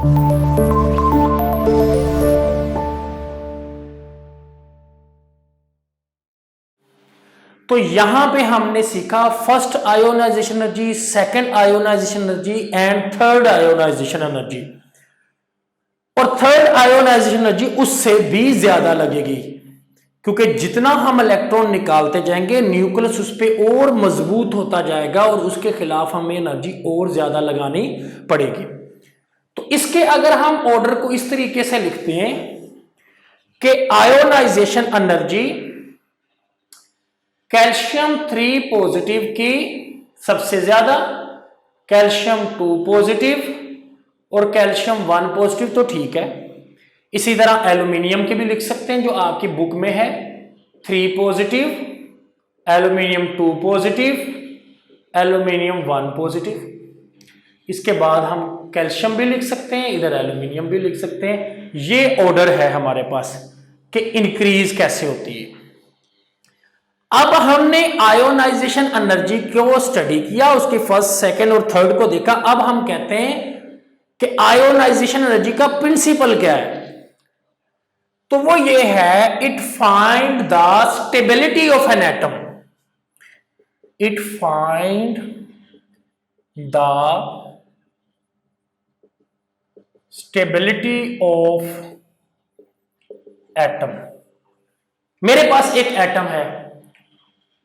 तो यहां पे हमने सीखा first ionization energy, second ionization energy and third ionization energy. और थर्ड आयोनाइजेशन एनर्जी उससे भी ज्यादा लगेगी, क्योंकि जितना हम इलेक्ट्रॉन निकालते जाएंगे न्यूक्लियस उस पर और मजबूत होता जाएगा और उसके खिलाफ हमें एनर्जी और ज्यादा लगानी पड़ेगी। तो इसके अगर हम ऑर्डर को इस तरीके से लिखते हैं कि आयोनाइजेशन एनर्जी कैल्शियम 3 पॉजिटिव की सबसे ज्यादा, कैल्शियम 2 पॉजिटिव और कैल्शियम 1 पॉजिटिव, तो ठीक है। इसी तरह एल्यूमिनियम की भी लिख सकते हैं जो आपकी बुक में है, 3 positive, aluminium 2 positive, aluminium 1 positive. इसके बाद हम कैल्शियम भी लिख सकते हैं, इधर एल्यूमिनियम भी लिख सकते हैं। ये ऑर्डर है हमारे पास कि इंक्रीज कैसे होती है। अब हमने आयोनाइजेशन एनर्जी को स्टडी किया, उसके फर्स्ट, सेकंड और थर्ड को देखा। अब हम कहते हैं कि आयोनाइजेशन एनर्जी का प्रिंसिपल क्या है। तो वो ये है, it find the stability of an atom, it find the stability of atom. मेरे पास एक एटम है,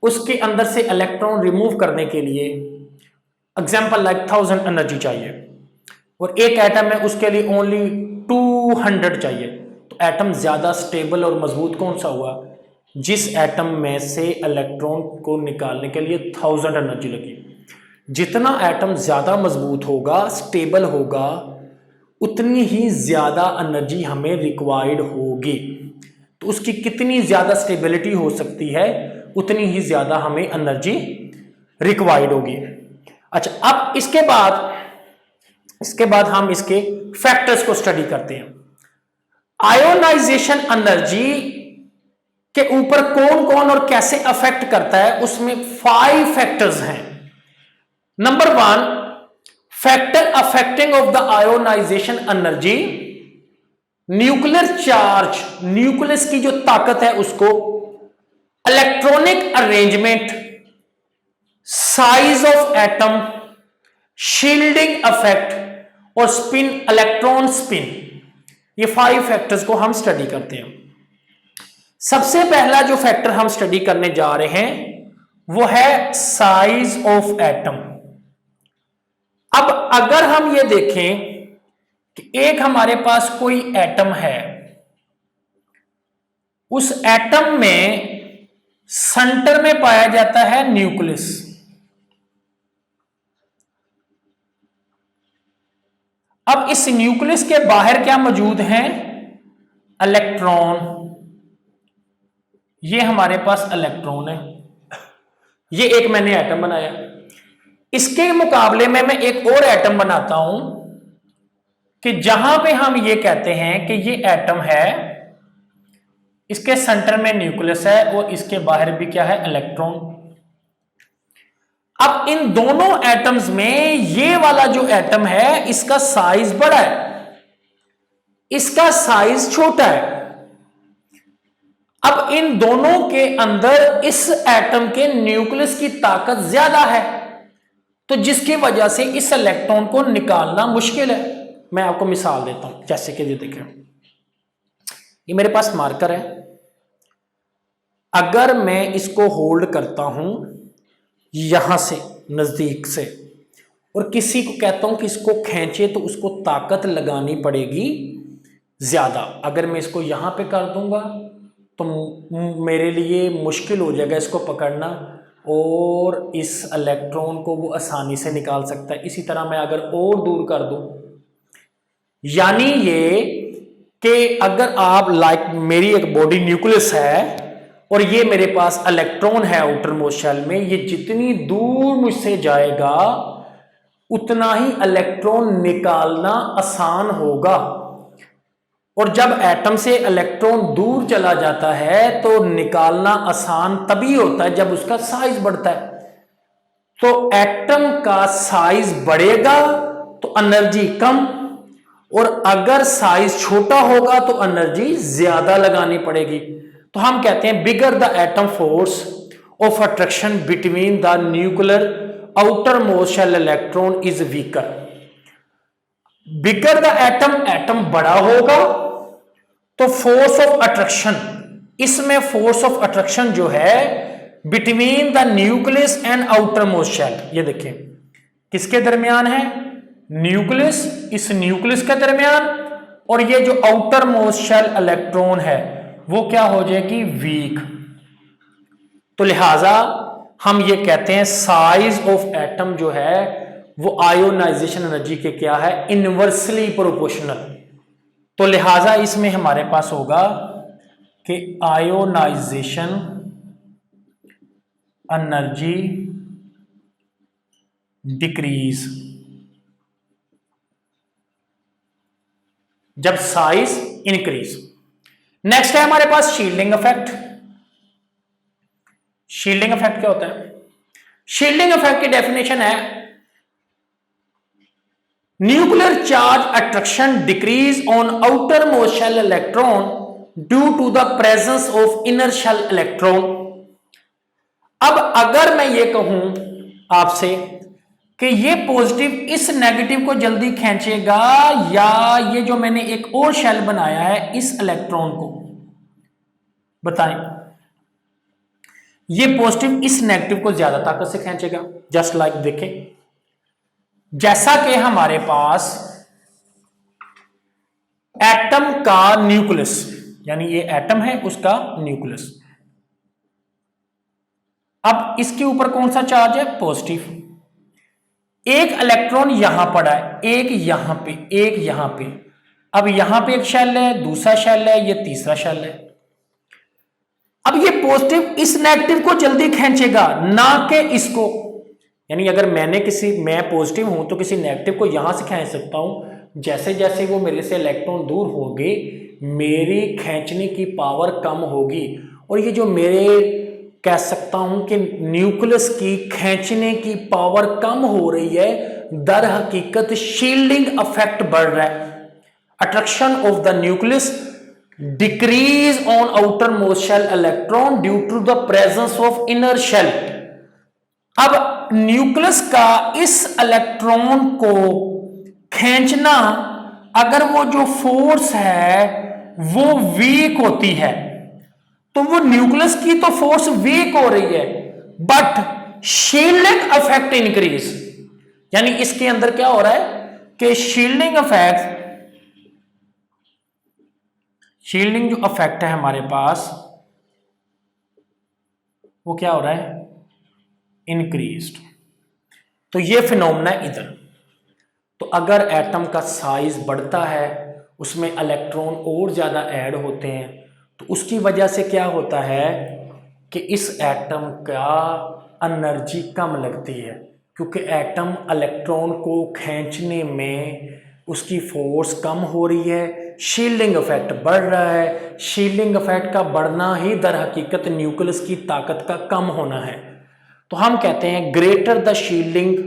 उसके अंदर से इलेक्ट्रॉन रिमूव करने के लिए एग्जांपल लाइक 1000 एनर्जी चाहिए, और एक एटम है उसके लिए ओनली 200 चाहिए। तो एटम ज्यादा स्टेबल और मजबूत कौन सा हुआ? जिस एटम में से इलेक्ट्रॉन को निकालने के लिए 1000 एनर्जी लगी। जितना एटम ज्यादा मजबूत होगा, स्टेबल होगा, उतनी ही ज्यादा एनर्जी हमें रिक्वायर्ड होगी। तो उसकी कितनी ज्यादा स्टेबिलिटी हो सकती है, उतनी ही ज्यादा हमें एनर्जी रिक्वायर्ड होगी। अच्छा, अब इसके बाद हम इसके फैक्टर्स को स्टडी करते हैं। आयोनाइजेशन एनर्जी के ऊपर कौन कौन और कैसे अफेक्ट करता है, उसमें 5 फैक्टर्स हैं। Number 1, factor affecting of the ionization energy, nuclear charge, nucleus की जो ताकत है उसको, electronic arrangement, size of atom, shielding effect और स्पिन, इलेक्ट्रॉन स्पिन। ये 5 फैक्टर्स को हम स्टडी करते हैं। सबसे पहला जो फैक्टर हम स्टडी करने जा रहे हैं वो है साइज ऑफ एटम। अब अगर हम ये देखें कि एक हमारे पास कोई एटम है, उस एटम में सेंटर में पाया जाता है न्यूक्लियस। अब इस न्यूक्लियस के बाहर क्या मौजूद है? इलेक्ट्रॉन। ये हमारे पास इलेक्ट्रॉन है। ये एक मैंने एटम बनाया। इसके मुकाबले में मैं एक और एटम बनाता हूं कि जहां पे हम ये कहते हैं कि ये एटम है, इसके सेंटर में न्यूक्लियस है और इसके बाहर भी क्या है? इलेक्ट्रॉन। अब इन दोनों एटम्स में ये वाला जो एटम है, इसका साइज बड़ा है, इसका साइज छोटा है। अब इन दोनों के अंदर इस एटम के न्यूक्लियस की ताकत ज्यादा है, तो जिसकी वजह से इस इलेक्ट्रॉन को निकालना मुश्किल है। मैं आपको मिसाल देता हूं, जैसे कि ये देखें, ये मेरे पास मार्कर है। अगर मैं इसको होल्ड करता हूं यहां से नजदीक से और किसी को कहता हूं कि इसको खींचे, तो उसको ताकत लगानी पड़ेगी ज्यादा। अगर मैं इसको यहां पे कर दूंगा तो मेरे लिए मुश्किल हो जाएगा इसको पकड़ना, और इस इलेक्ट्रॉन को वो आसानी से निकाल सकता है। इसी तरह मैं अगर और दूर कर दूं, यानी ये कि अगर आप लाइक मेरी एक बॉडी न्यूक्लियस है और ये मेरे पास इलेक्ट्रॉन है आउटर मोस्ट शेल में, ये जितनी दूर मुझसे जाएगा उतना ही इलेक्ट्रॉन निकालना आसान होगा। और जब एटम से इलेक्ट्रॉन दूर चला जाता है तो निकालना आसान तभी होता है जब उसका साइज बढ़ता है। तो एटम का साइज बढ़ेगा तो एनर्जी कम, और अगर साइज छोटा होगा तो एनर्जी ज्यादा लगानी पड़ेगी। तो हम कहते हैं bigger the atom force of attraction between the nuclear outer most shell electron is weaker. Bigger the atom, atom बड़ा होगा तो फोर्स ऑफ अट्रैक्शन, इसमें फोर्स ऑफ अट्रैक्शन जो है between the nucleus and outer most shell, ये देखिए किसके दरमियान है, न्यूक्लियस, इस न्यूक्लियस के दरमियान, और ये जो आउटर मोस्ट शेल इलेक्ट्रॉन है वो क्या हो जाएगी, वीक। तो लिहाजा हम ये कहते हैं साइज ऑफ एटम जो है वो आयोनाइजेशन एनर्जी के क्या है, इनवर्सली प्रोपोर्शनल। तो लिहाजा इसमें हमारे पास होगा कि आयोनाइजेशन एनर्जी डिक्रीज जब साइज इंक्रीज। नेक्स्ट है हमारे पास शील्डिंग इफेक्ट। शील्डिंग इफेक्ट क्या होता है? शील्डिंग इफेक्ट की डेफिनेशन है nuclear charge attraction decrease on outer most shell electron due to the presence of inner shell electron. अब अगर मैं ये कहूं आपसे कि ये पॉजिटिव इस नेगेटिव को जल्दी खींचेगा या ये जो मैंने एक और शेल बनाया है इस इलेक्ट्रॉन को, बताएं ये पॉजिटिव इस नेगेटिव को ज्यादा ताकत से खींचेगा। जस्ट लाइक देखें, जैसा कि हमारे पास एटम का न्यूक्लियस, यानी ये एटम है उसका न्यूक्लियस, अब इसके ऊपर कौन सा चार्ज है, पॉजिटिव। एक इलेक्ट्रॉन यहां पड़ा है, एक यहां पे, एक यहां पे, अब यहां पे एक शेल है, दूसरा शेल है, ये तीसरा शेल है। अब ये पॉजिटिव इस नेगेटिव को जल्दी खींचेगा ना कि इसको, यानी अगर मैं पॉजिटिव हूं तो किसी नेगेटिव को यहां से खींच सकता हूं, जैसे जैसे वो मेरे से इलेक्ट्रॉन दूर होंगे मेरी खींचने की पावर कम होगी, और ये जो मेरे कह सकता हूं कि न्यूक्लियस की खींचने की पावर कम हो रही है, दर हकीकत शील्डिंग इफेक्ट बढ़ रहा है। Attraction of the nucleus decrease on outer most shell electron due to the presence of inner shell. अब न्यूक्लियस का इस इलेक्ट्रॉन को खींचना, अगर वो जो फोर्स है वो वीक होती है तो वो न्यूक्लियस की तो फोर्स वीक हो रही है, बट शील्डिंग इफेक्ट इंक्रीज, यानी इसके अंदर क्या हो रहा है कि शील्डिंग जो इफेक्ट है हमारे पास वो क्या हो रहा है, इंक्रीज्ड। तो ये फिनोमेना इधर, तो अगर एटम का साइज बढ़ता है उसमें इलेक्ट्रॉन और ज्यादा ऐड होते हैं तो उसकी वजह से क्या होता है कि इस एटम का एनर्जी कम लगती है, क्योंकि एटम इलेक्ट्रॉन को खींचने में उसकी फोर्स कम हो रही है, शील्डिंग इफेक्ट बढ़ रहा है। शील्डिंग इफेक्ट का बढ़ना ही दर हकीकत न्यूक्लियस की ताकत का कम होना है। तो हम कहते हैं ग्रेटर द शील्डिंग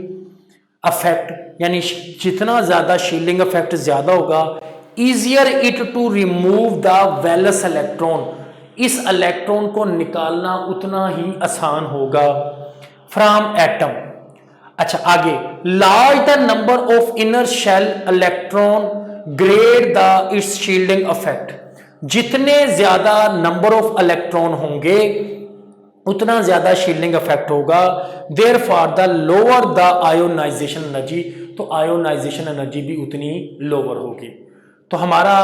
इफेक्ट, यानी जितना ज्यादा शील्डिंग इफेक्ट ज्यादा होगा, easier it to remove the valence electron, इस इलेक्ट्रॉन को निकालना उतना ही आसान होगा फ्रॉम एटम। अच्छा आगे, large the number of inner shell electron grade the its shielding effect, जितने ज्यादा नंबर ऑफ इलेक्ट्रॉन होंगे उतना ज्यादा शील्डिंग इफेक्ट होगा। Therefore the lower the ionization energy, तो आयोनाइजेशन एनर्जी भी उतनी लोअर होगी। तो हमारा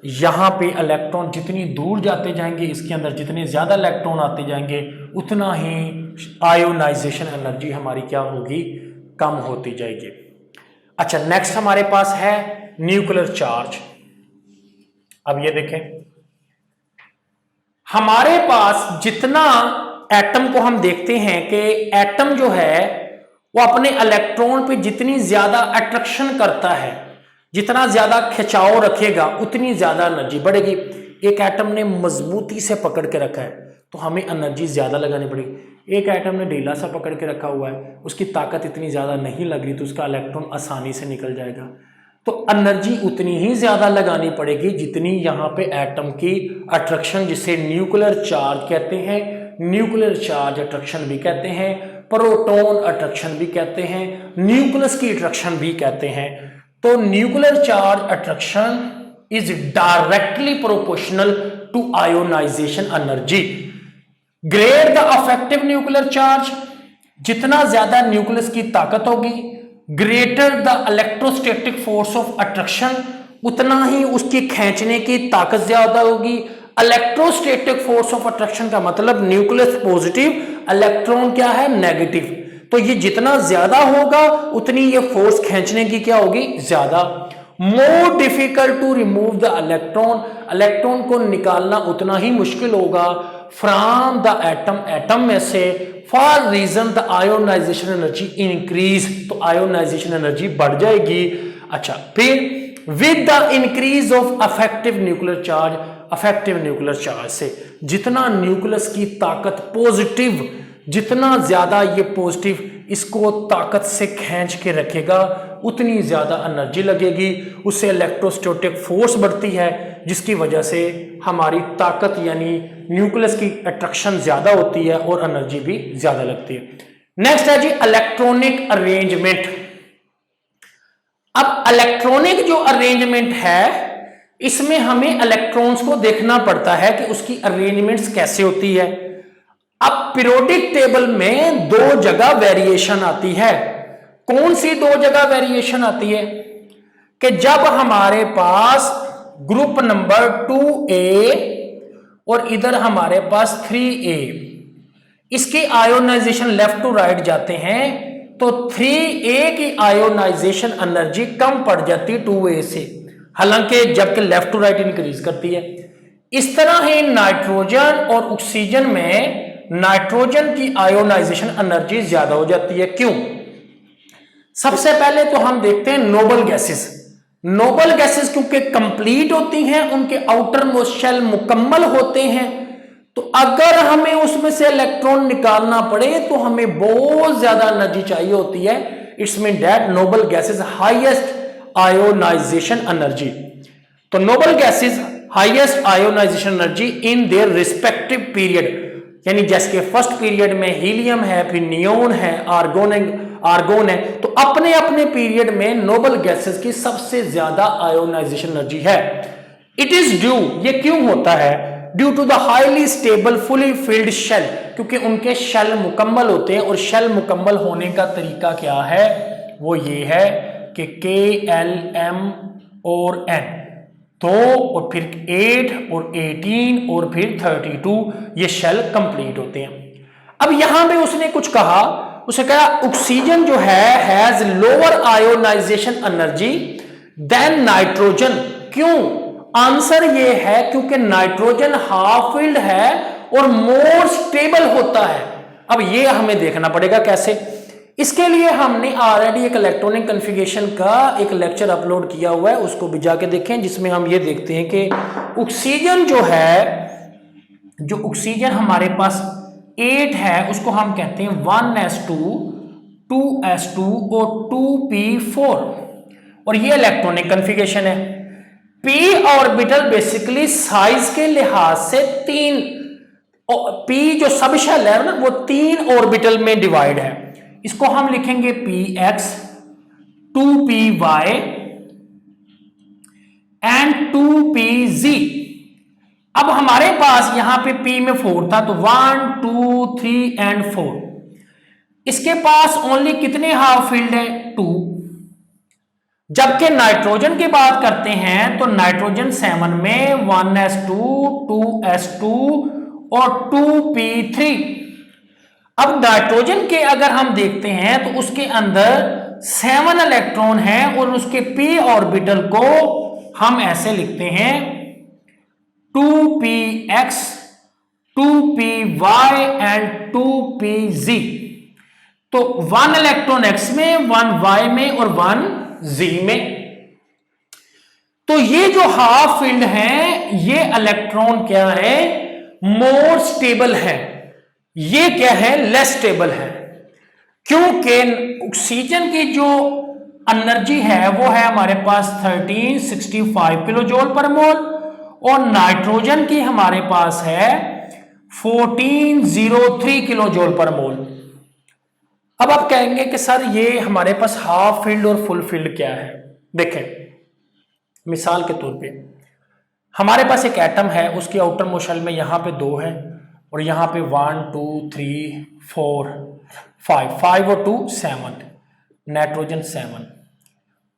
यहां पे इलेक्ट्रॉन जितनी दूर जाते जाएंगे, इसके अंदर जितने ज्यादा इलेक्ट्रॉन आते जाएंगे उतना ही आयोनाइजेशन एनर्जी हमारी क्या होगी, कम होती जाएगी। अच्छा नेक्स्ट हमारे पास है न्यूक्लियर चार्ज। अब ये देखें, हमारे पास जितना एटम को हम देखते हैं कि एटम जो है वो अपने इलेक्ट्रॉन पे जितनी ज्यादा अट्रैक्शन करता है, जितना ज्यादा खिंचाव रखेगा उतनी ज्यादा एनर्जी बढ़ेगी। एक एटम ने मजबूती से पकड़ के रखा है तो हमें एनर्जी ज्यादा लगानी पड़ेगी। एक एटम ने ढीला सा पकड़ के रखा हुआ है, उसकी ताकत इतनी ज्यादा नहीं लग रही तो उसका इलेक्ट्रॉन आसानी से निकल जाएगा। तो एनर्जी उतनी ही ज्यादा लगानी पड़ेगी जितनी यहाँ पे एटम की अट्रैक्शन, जिसे न्यूक्लियर चार्ज कहते हैं, न्यूक्लियर चार्ज अट्रैक्शन भी कहते हैं, प्रोटॉन अट्रैक्शन भी कहते हैं, न्यूक्लियस की अट्रैक्शन भी कहते हैं। तो nuclear charge attraction is directly proportional to ionization energy. Great the effective nuclear charge, जितना ज्यादा न्यूक्लियस की ताकत होगी, greater the electrostatic force of attraction, उतना ही उसकी खींचने की ताकत ज्यादा होगी। इलेक्ट्रोस्टैटिक फोर्स ऑफ अट्रैक्शन का मतलब न्यूक्लियस पॉजिटिव, इलेक्ट्रॉन क्या है नेगेटिव। तो ये जितना ज्यादा होगा उतनी ये फोर्स खींचने की क्या होगी ज्यादा। More difficult to remove the electron, electron को निकालना उतना ही मुश्किल होगा फ्रॉम द एटम, एटम में से। For reason the ionization energy increase, तो आयोनाइजेशन एनर्जी बढ़ जाएगी। अच्छा, फिर with the increase of effective nuclear charge, effective nuclear charge से जितना न्यूक्लियस की ताकत पॉजिटिव, जितना ज्यादा ये पॉजिटिव इसको ताकत से खींच के रखेगा उतनी ज्यादा एनर्जी लगेगी, उससे इलेक्ट्रोस्टैटिक फोर्स बढ़ती है, जिसकी वजह से हमारी ताकत यानी न्यूक्लियस की अट्रैक्शन ज्यादा होती है और एनर्जी भी ज्यादा लगती है। नेक्स्ट है जी इलेक्ट्रॉनिक अरेंजमेंट। अब इलेक्ट्रॉनिक जो अरेंजमेंट है इसमें हमें इलेक्ट्रॉन्स को देखना पड़ता है कि उसकी अरेंजमेंट्स कैसे होती है। अब पीरियोडिक टेबल में दो जगह वेरिएशन आती है। कौन सी दो जगह वेरिएशन आती है कि जब हमारे पास ग्रुप नंबर 2A और इधर हमारे पास 3A, इसकी आयोनाइजेशन लेफ्ट टू राइट जाते हैं तो 3A की आयोनाइजेशन एनर्जी कम पड़ जाती है 2A से, हालांकि जबकि लेफ्ट टू राइट इंक्रीज करती है। इस तरह ही नाइट्रोजन और ऑक्सीजन में नाइट्रोजन की आयोनाइजेशन एनर्जी ज्यादा हो जाती है। क्यों? सबसे पहले तो हम देखते हैं नोबल गैसेस। नोबल गैसेस क्योंकि कंप्लीट होती हैं, उनके आउटर मोस्ट शेल मुकम्मल होते हैं, तो अगर हमें उसमें से इलेक्ट्रॉन निकालना पड़े तो हमें बहुत ज्यादा एनर्जी चाहिए होती है। It's mean that noble gases highest ionization energy. तो noble gases highest ionization energy in their respective period, यानी जैसे कि फर्स्ट पीरियड में हीलियम है, फिर नियोन है, आर्गोन है, तो अपने अपने पीरियड में नोबल गैसेस की सबसे ज्यादा आयोनाइजेशन एनर्जी है। इट इज ड्यू, ये क्यों होता है? Due to the highly stable fully filled shell, क्योंकि उनके शेल मुकम्मल होते हैं। और शेल मुकम्मल होने का तरीका क्या है? वो ये है कि KLM और N, तो और फिर 8 और 18 और फिर 32 ये शेल कंप्लीट होते हैं। अब यहां पे उसने कुछ कहा, उसे कहा ऑक्सीजन जो है has lower ionization energy than nitrogen. क्यों? आंसर ये है क्योंकि नाइट्रोजन हाफ फिल्ड है और मोर स्टेबल होता है। अब ये हमें देखना पड़ेगा कैसे। इसके लिए हमने ऑलरेडी एक इलेक्ट्रॉनिक कॉन्फ़िगरेशन का एक लेक्चर अपलोड किया हुआ है, उसको भी जाके देखें, जिसमें हम ये देखते हैं कि ऑक्सीजन जो है, जो ऑक्सीजन हमारे पास 8 है उसको हम कहते हैं 1s2, 2s2 और 2p4, और ये इलेक्ट्रॉनिक कॉन्फ़िगरेशन है। p ऑर्बिटल बेसिकली साइज के लिहाज से 3, p जो सब शेल है ना वो 3 ऑर्बिटल में डिवाइड है। इसको हम लिखेंगे px, 2py एंड 2pz। अब हमारे पास यहां पे p में 4 था तो 1 2 3 एंड 4। इसके पास ओनली कितने हाफ फील्ड है? 2। जबकि नाइट्रोजन की बात करते हैं तो नाइट्रोजन 7 में 1s2, 2s2 और 2p3। अब नाइट्रोजन के अगर हम देखते हैं तो उसके अंदर 7 इलेक्ट्रॉन हैं और उसके p ऑर्बिटल को हम ऐसे लिखते हैं 2px, 2py एंड 2pz। तो 1 इलेक्ट्रॉन x में, 1 y में और 1 z में। तो ये जो हाफ फील्ड है ये इलेक्ट्रॉन क्या है? मोर स्टेबल है। ये क्या है? लेस स्टेबल है, क्योंकि ऑक्सीजन की जो एनर्जी है वो है हमारे पास 1365 किलो जूल पर मोल, और नाइट्रोजन की हमारे पास है 1403 किलो जूल पर मोल। अब आप कहेंगे कि सर ये हमारे पास हाफ फील्ड और फुल फील्ड क्या है। देखें, मिसाल के तौर पे हमारे पास एक एटम है, उसकी आउटर मोस्ट शेल में यहां पे 2 है और यहां पे 1 2 3 4 5 और 2 7, नाइट्रोजन 7,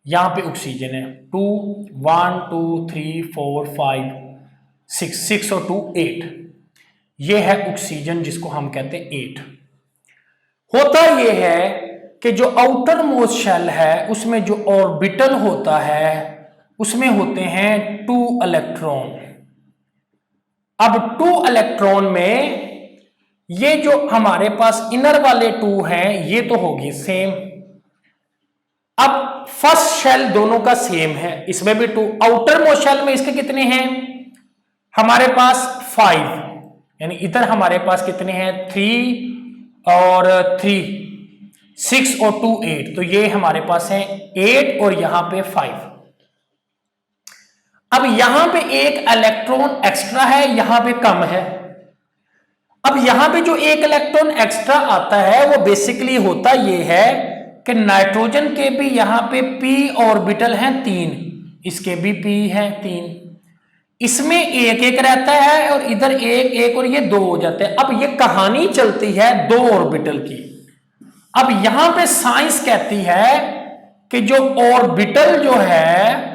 यहां पे ऑक्सीजन है 2 1 2 3 4 5 6 और 2 8, ये है ऑक्सीजन जिसको हम कहते हैं 8। होता ये है कि जो आउटर मोस्ट शेल है उसमें जो ऑर्बिटल होता है उसमें होते हैं 2 इलेक्ट्रॉन। अब 2 इलेक्ट्रॉन में ये जो हमारे पास इनर वाले 2 हैं ये तो होगी सेम। अब फर्स्ट शेल दोनों का सेम है, इसमें भी 2, आउटर मोस्ट शेल में इसके कितने हैं हमारे पास 5, यानी इधर हमारे पास कितने हैं 3 और 3 6 और 2 8, तो ये हमारे पास है 8 और यहां पे 5। अब यहां पे एक इलेक्ट्रॉन एक्स्ट्रा है, यहां पे कम है। अब यहां पे जो एक इलेक्ट्रॉन एक्स्ट्रा आता है वो बेसिकली होता ये है कि नाइट्रोजन के भी यहां पे p ऑर्बिटल हैं 3, इसके भी p है 3, इसमें एक एक रहता है और इधर एक एक और ये 2 हो जाते हैं। अब ये कहानी चलती है 2 ऑर्बिटल की। अब यहां पे साइंस कहती है कि जो ऑर्बिटल जो है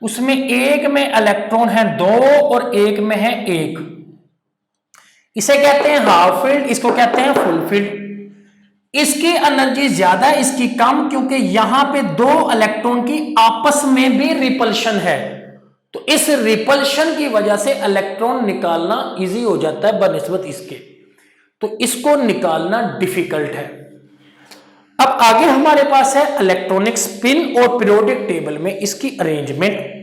उसमें एक में इलेक्ट्रॉन है 2 और एक में है 1, इसे कहते हैं हाफ फील्ड, इसको कहते हैं फुल फील्ड। इसकी एनर्जी ज्यादा है, इसकी कम, क्योंकि यहां पे 2 इलेक्ट्रॉन की आपस में भी रिपल्शन है, तो इस रिपल्शन की वजह से इलेक्ट्रॉन निकालना इजी हो जाता है बनिस्बत इसके, तो इसको निकालना डिफिकल्ट है। अब आगे हमारे पास है इलेक्ट्रॉनिक स्पिन और पीरियोडिक टेबल में इसकी अरेंजमेंट।